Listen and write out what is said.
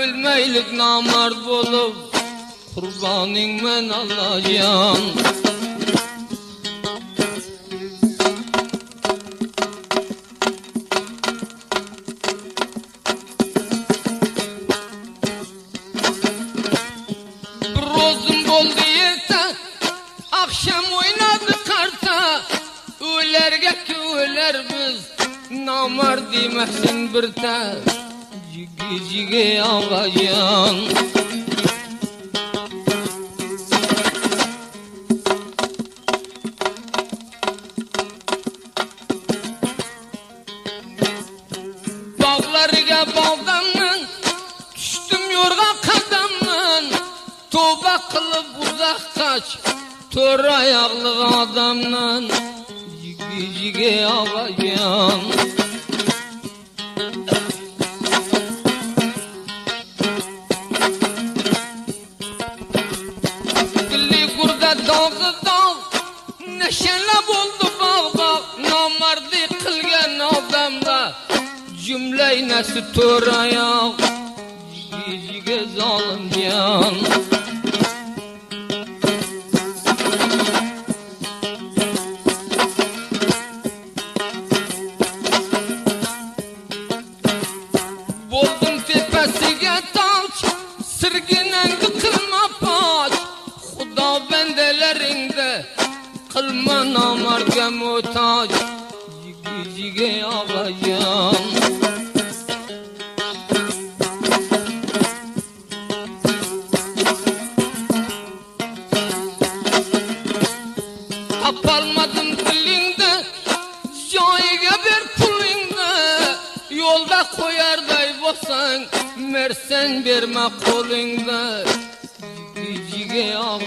bilmeylik namard bolup kurbaning men Allah'can. Bir rozum boldu yerte, akşam oynadı karta. Ölerge ki öler biz, namard demeksin bir ta. Cigi cigi ağacan. Bağlarıga bağdamın, düştüm yorga kadamın. Toba kılıp uzak kaç, tör ayaklı adamın. Cigi cigi ağacan. Dağı dağ, neşelep oldu bağ bağ. Namardi kılgen adamda cümle nesi tör ayak. Cigi cigi zalim can. Boldum tepesiga taç, sırginen kılma paç. Xudo bendeleringde kılma namardga muhtaç. Cigi cigi ağacan. Tapalmadım dilingde, joyiga ber pulingde. Yolda koyarday bolsan, mersen berme kolingde. Cigi cigi ağacan.